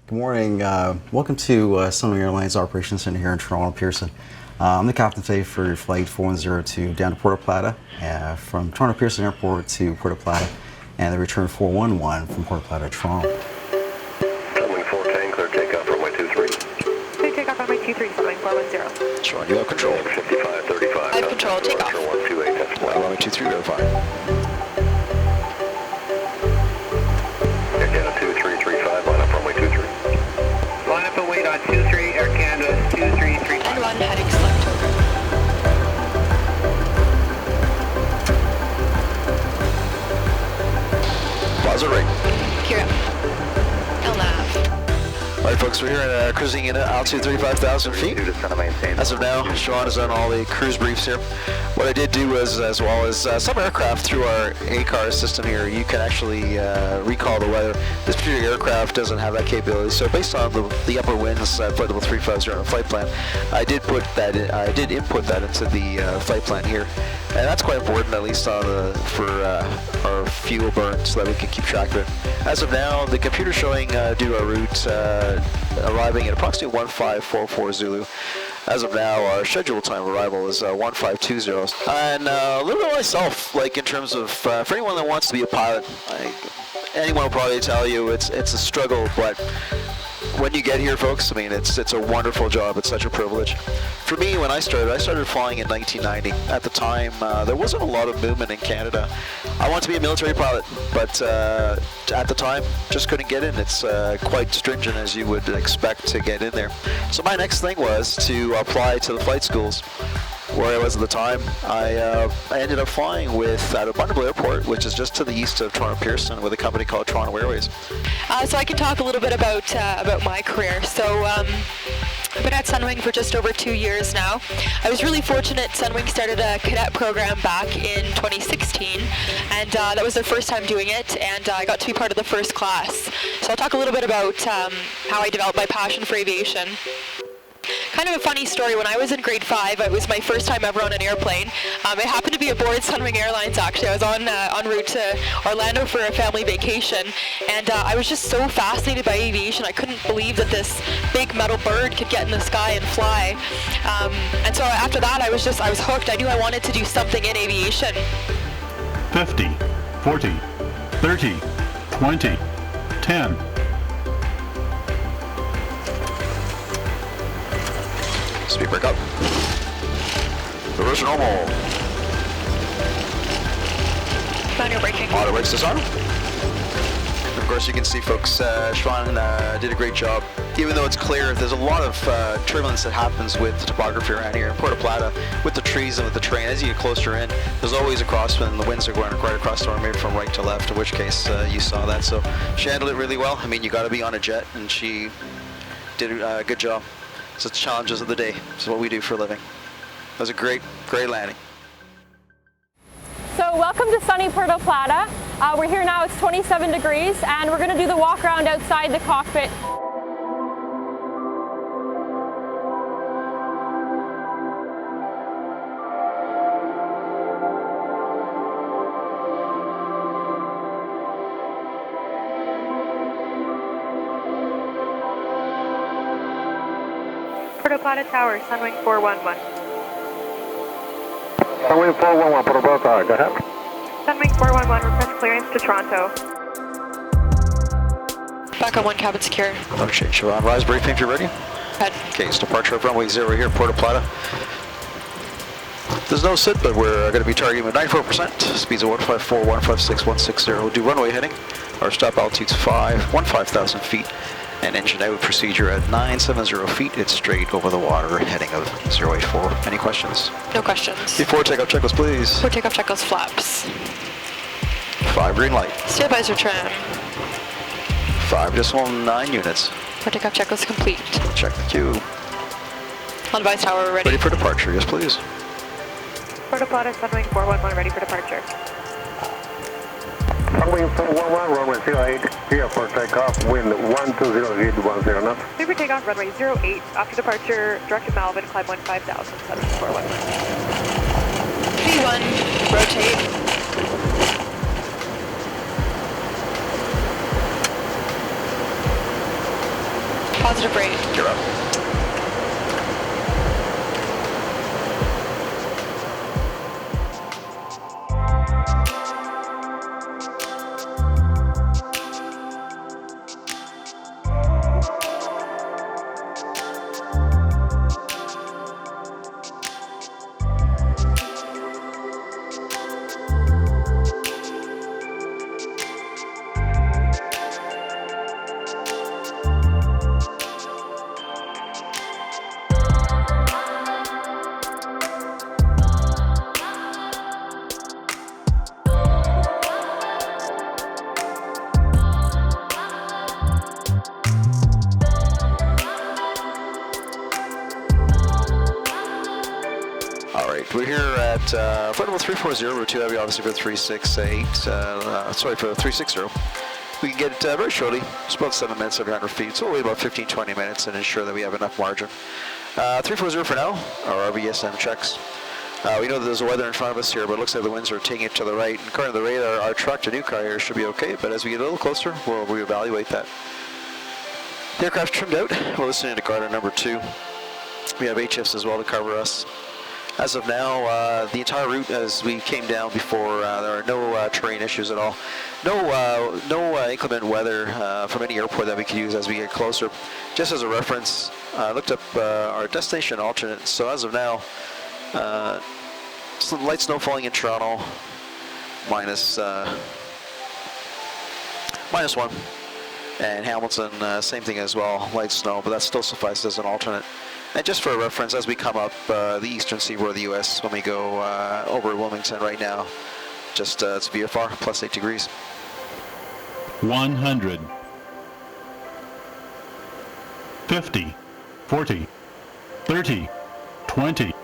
Good morning. Welcome to SUNWING Airlines Operations Center here in Toronto, Pearson. I'm the captain today for your flight 4102 down to Puerto Plata, from Toronto Pearson Airport to Puerto Plata, and the return 411 from Puerto Plata to Toronto. SUNWING 410, clear takeoff, runway 23. Clear takeoff, runway 23, SUNWING 410. Sean, you have control. 5535. I have control, takeoff. 128, that's flight. Runway 23, verify. Air Canada 2335, line up runway 23. Line up and wait on 23, Air Canada 2335. And run heading select over. Plaza right. Gear up. LNAV. All right, folks, we're here at cruising in at altitude 35,000 feet. Just trying to maintain. As of now, Sean has done all the cruise briefs here. What I did do was, as well as some aircraft through our ACAR system here, you can actually recall the weather. This particular aircraft doesn't have that capability. So based on the upper winds at flight level 350 on the flight plan, I did input that into the flight plan here. And that's quite important, at least for our fuel burn, so that we can keep track of it. As of now, the computer showing due to our route arriving at approximately 1544 Zulu. As of now, our scheduled time of arrival is 1520. And a little bit of myself, like in terms of, for anyone that wants to be a pilot, anyone will probably tell you it's a struggle, but when you get here, folks, I mean, it's a wonderful job. It's such a privilege. For me, when I started flying in 1990. At the time, there wasn't a lot of movement in Canada. I wanted to be a military pilot, but at the time, just couldn't get in. It's quite stringent, as you would expect to get in there. So my next thing was to apply to the flight schools. Where I was at the time, I ended up flying out of Montego Bay Airport, which is just to the east of Toronto Pearson, with a company called Toronto Airways. So I can talk a little bit about my career. So I've been at Sunwing for just over 2 years now. I was really fortunate. Sunwing started a cadet program back in 2016, and that was their first time doing it, and I got to be part of the first class. So I'll talk a little bit about how I developed my passion for aviation. Kind of a funny story, when I was in grade 5, it was my first time ever on an airplane. It happened to be aboard Sunwing Airlines, actually. I was en route to Orlando for a family vacation, and I was just so fascinated by aviation. I couldn't believe that this big metal bird could get in the sky and fly. And so after that, I was hooked. I knew I wanted to do something in aviation. 50, 40, 30, 20, 10. Speed break up. Reverse normal. Manual braking. Auto brakes disarm. Of course, you can see, folks, Sean did a great job. Even though it's clear, there's a lot of turbulence that happens with the topography around here in Puerto Plata, with the trees and with the terrain. As you get closer in, there's always a crosswind, and the winds are going right across the runway from right to left, in which case you saw that. So she handled it really well. I mean, you got to be on a jet, and she did a good job. It's the challenges of the day. It's what we do for a living. It was a great landing. So welcome to sunny Puerto Plata. We're here now, it's 27 degrees, and we're going to do the walk around outside the cockpit. Puerto Plata Tower, Sunwing 411. SUNWING 411, Puerto Plata, go ahead. Sunwing 411, request clearance to Toronto. Back on one, cabin secure. No change, Siobhan. Rise briefing if you're ready. Head. Okay, it's departure of runway 0 here, Puerto Plata. There's no sit, but we're going to be targeting with 94%. Speeds of 154, 156, 160. We'll do runway heading. Our stop altitude's 15,000 feet. And engine out procedure at 970 feet. It's straight over the water, heading of 084. Any questions? No questions. Before takeoff checklist, please. Before takeoff checklist, flaps. 5 green light. Stabilizer trim. 5.9 units. Before takeoff checklist complete. Check the queue. On device tower, ready. Ready for departure, yes please. Puerto Plata, Sunwing 411, ready for departure. SUNWING 411, runway 08, clear for takeoff, wind 120, 10 knots. Clear for takeoff, runway 08. After departure, direct to Malvin, climb 15,000, Sunwing 411. V1, rotate. Positive rate. You're up. We're here at flight level 340, route 2 heavy, obviously for 368, sorry, for 360. We can get very shortly, it's about 7 minutes every 100 feet, so we'll wait about 15-20 minutes and ensure that we have enough margin. 340 for now, our RVSM checks. We know that there's weather in front of us here, but it looks like the winds are taking it to the right. And according to the radar, our truck to new car here should be okay, but as we get a little closer, we'll reevaluate that. The aircraft trimmed out, we're listening to Garter number 2. We have HFs as well to cover us. As of now, the entire route as we came down before, there are no terrain issues at all. No inclement weather from any airport that we could use as we get closer. Just as a reference, I looked up our destination alternates. So as of now, some light snow falling in Toronto, minus 1. And Hamilton, same thing as well, light snow, but that still suffices as an alternate. And just for a reference, as we come up the eastern seaboard of the U.S., when we go over Wilmington right now, just it's VFR, plus 8 degrees. 100. 50. 40. 30. 20.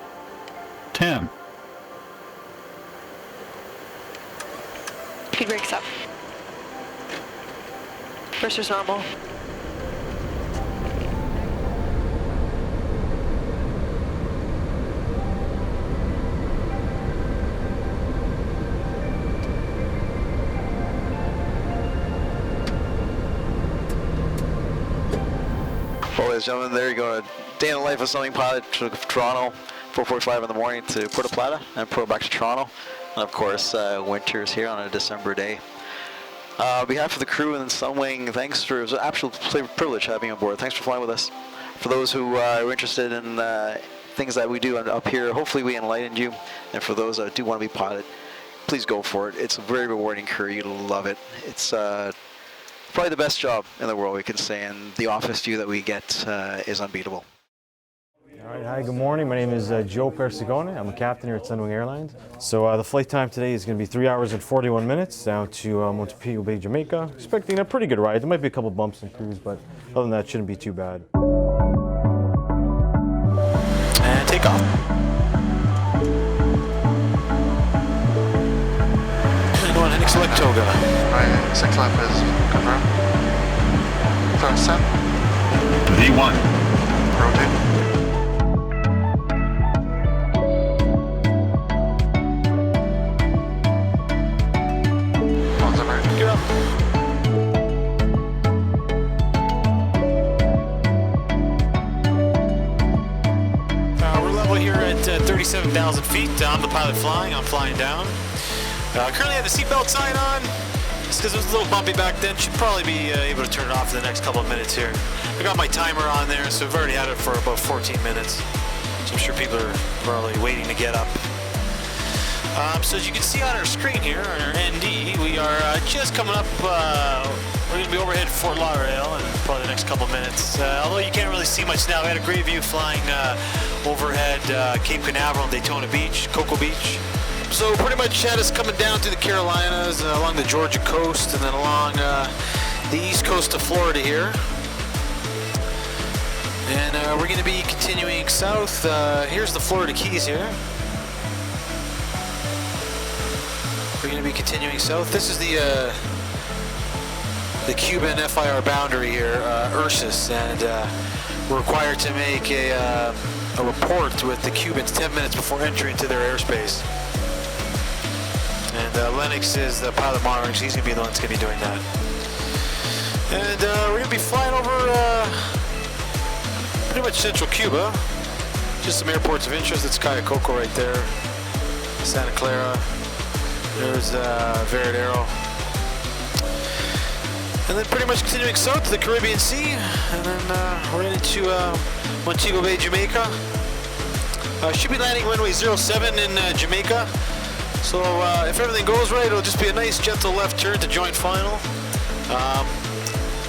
10. Speed brakes up. Versus normal. Well, ladies and gentlemen, there you go. A day in the life of Sunwing pilot to Toronto, 4:45 in the morning to Puerto Plata, and Puerto back to Toronto. And of course, winter is here on a December day. On behalf of the crew and Sunwing, thanks for, it was an absolute privilege having you on board. Thanks for flying with us. For those who are interested in things that we do up here, hopefully we enlightened you. And for those that do want to be pilot, please go for it. It's a very rewarding career. You'll love it. It's probably the best job in the world, we can say, and the office view that we get is unbeatable. All right, hi, good morning. My name is Joe Persicone. I'm a captain here at Sunwing Airlines. So the flight time today is going to be 3 hours and 41 minutes down to Montego Bay, Jamaica. Expecting a pretty good ride. There might be a couple bumps and cruise, but other than that, it shouldn't be too bad. And take off. And one heading select toga. Right, 6 left is confirmed. First set. V1. Rotate. Get up. We're level here at 37,000 feet. I'm the pilot flying. I'm flying down. Currently have the seatbelt sign on. Just because it was a little bumpy back then. Should probably be able to turn it off in the next couple of minutes here. I got my timer on there, so I've already had it for about 14 minutes. So I'm sure people are probably waiting to get up. So as you can see on our screen here, on our ND, we are just coming up, we're going to be overhead Fort Lauderdale in probably the next couple of minutes. Although you can't really see much now. We had a great view flying overhead Cape Canaveral and Daytona Beach, Cocoa Beach. So pretty much had us coming down through the Carolinas, along the Georgia coast, and then along the east coast of Florida here. And we're going to be continuing south. Here's the Florida Keys here. We're going to be continuing south. This is the Cuban FIR boundary here, Ursus, and we're required to make a report with the Cubans 10 minutes before entering into their airspace. And Lennox is the pilot monitoring, so he's going to be the one that's going to be doing that. And we're going to be flying over much central Cuba. Just some airports of interest. It's Coco right there. Santa Clara. There's Veradero. And then pretty much continuing south to the Caribbean Sea. And then we're into Montego Bay, Jamaica. Should be landing runway 07 in Jamaica. So if everything goes right, it'll just be a nice gentle left turn to joint final.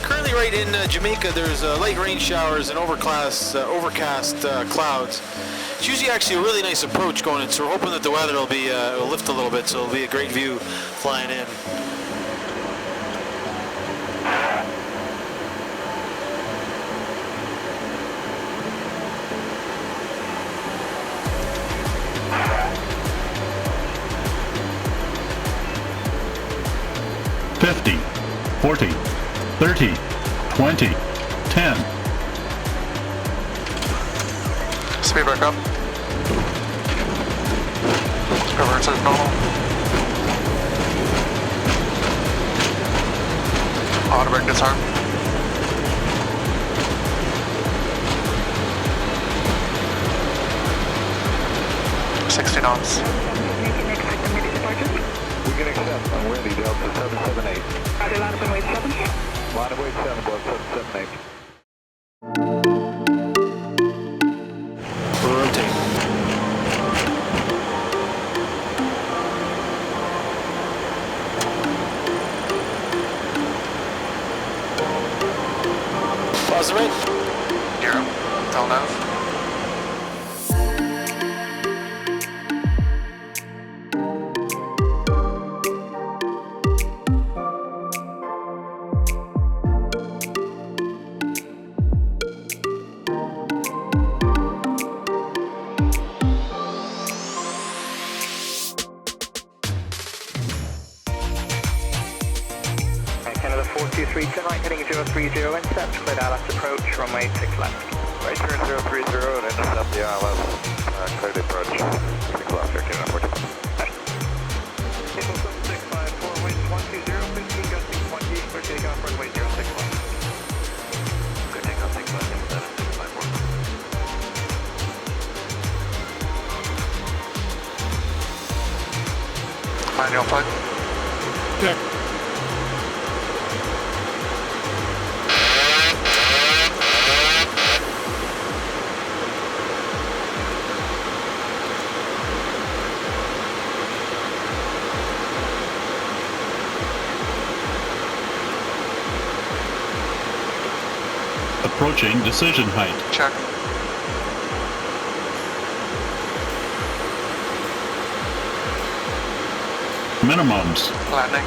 Currently right in Jamaica, there's light rain showers and overcast clouds. It's usually actually a really nice approach going in, so we're hoping that the weather will be will lift a little bit, so it'll be a great view flying in. $50, $40, $30, $20, $10. Speed back up. Reverse as normal. Auto brake disarm. 60 knots. We can accept on windy Delta 778. Roger, line up and wait 7. Line of weight 7, Delta 778. We'll rotate. Pause the right. Euro. Tell nav. Canada 423, turn right heading 030, intercept, cleared ILS approach, runway 6 left. Right turn 030 and intercept the ILS. Clear the approach. 6 left, 13 on 14. April 7654, winds 120, 15 gusting 20, clear takeoff, runway 06 left. Good takeoff, 6 left, 7654. Manual flight. Check. Approaching decision height. Check. Minimums. Landing.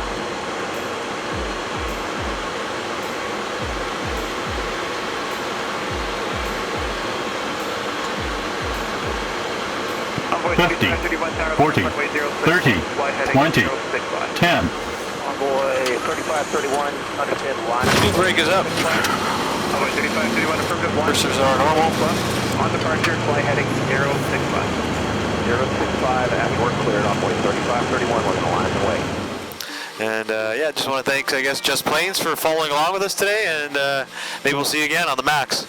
Envoy 50, 40, 30, 20, 10. Envoy 3531, understand line. Speed brake is up. Envoy 3531, affirmative 1. Cursors are normal. On departure, fly heading 065. 065, after work cleared, envoy 3531, we're going to line the way. And yeah, just want to thank, I guess, Just Planes for following along with us today, and maybe we'll see you again on the MAX.